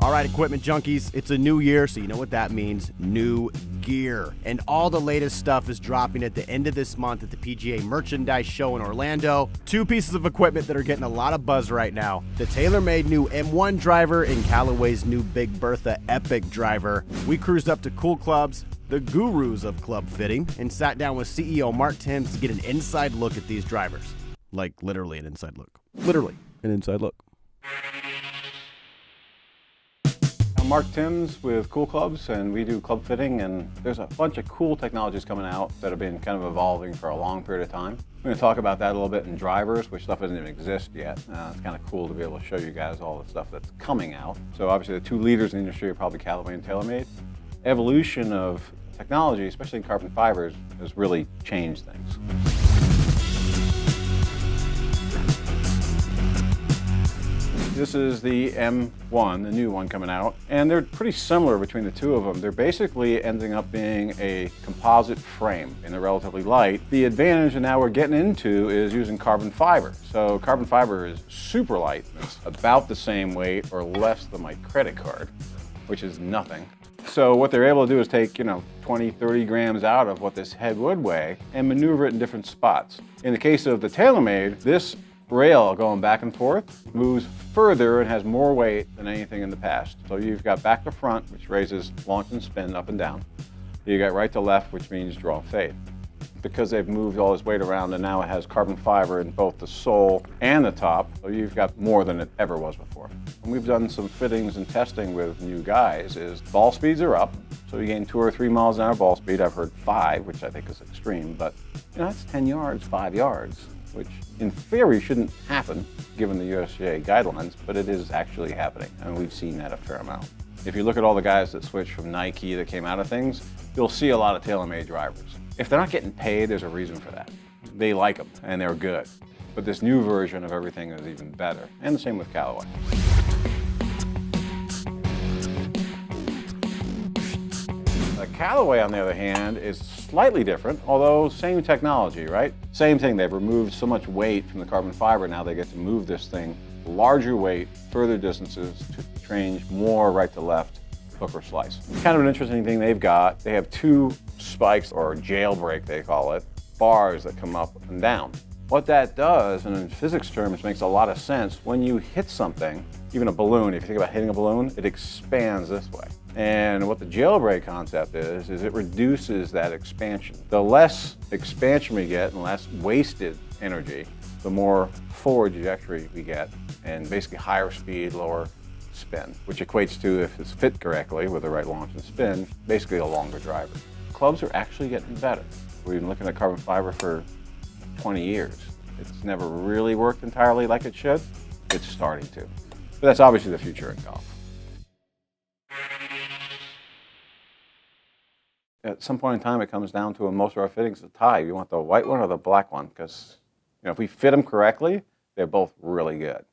All right, equipment junkies, it's a new year, so you know what that means, new gear. And all the latest stuff is dropping at the end of this month at the PGA Merchandise Show in Orlando. Two pieces of equipment that are getting a lot of buzz right now. The TaylorMade new M1 driver and Callaway's new Big Bertha Epic driver. We cruised up to Cool Clubs, the gurus of club fitting, and sat down with CEO Mark Timms to get an inside look at these drivers. Like, literally an inside look. Literally an inside look. I'm Mark Timms with Cool Clubs, and we do club fitting, and there's a bunch of cool technologies coming out that have been kind of evolving for a long period of time. We're going to talk about that a little bit in drivers, which stuff doesn't even exist yet. It's kind of cool to be able to show you guys all the stuff that's coming out. So obviously the two leaders in the industry are probably Callaway and TaylorMade. Evolution of technology, especially in carbon fibers, has really changed things. This is the M1, the new one coming out, and they're pretty similar between the two of them. They're basically ending up being a composite frame, and they're relatively light. The advantage, and now we're getting into, is using carbon fiber. So carbon fiber is super light. It's about the same weight or less than my credit card, which is nothing. So what they're able to do is take, 20, 30 grams out of what this head would weigh and maneuver it in different spots. In the case of the TaylorMade, this rail going back and forth moves further and has more weight than anything in the past. So you've got back to front, which raises launch and spin up and down. You got right to left, which means draw and fade. Because they've moved all this weight around and now it has carbon fiber in both the sole and the top, so you've got more than it ever was before. And we've done some fittings and testing with new guys. Is ball speeds are up, so you gain 2 or 3 miles an hour ball speed. I've heard 5, which I think is extreme, but that's 10 yards, 5 yards, which in theory shouldn't happen given the USGA guidelines, but it is actually happening, and we've seen that a fair amount. If you look at all the guys that switched from Nike that came out of things, you'll see a lot of TaylorMade drivers. If they're not getting paid, there's a reason for that. They like them, and they're good. But this new version of everything is even better, and the same with Callaway. Callaway, on the other hand, is slightly different, although same technology, right? Same thing, they've removed so much weight from the carbon fiber, now they get to move this thing larger weight, further distances, to change more right to left, hook or slice. Kind of an interesting thing they've got, they have 2 spikes, or jailbreak they call it, bars that come up and down. What that does, and in physics terms makes a lot of sense, when you hit something, even a balloon, if you think about hitting a balloon, it expands this way. And what the jailbreak concept is it reduces that expansion. The less expansion we get and less wasted energy, the more forward trajectory we get, and basically higher speed, lower spin, which equates to, if it's fit correctly with the right launch and spin, basically a longer driver. Clubs are actually getting better. We've been looking at carbon fiber for 20 years. It's never really worked entirely like it should. It's starting to. But that's obviously the future in golf. At some point in time, it comes down to, in most of our fittings, a tie. You want the white one or the black one, because if we fit them correctly, they're both really good.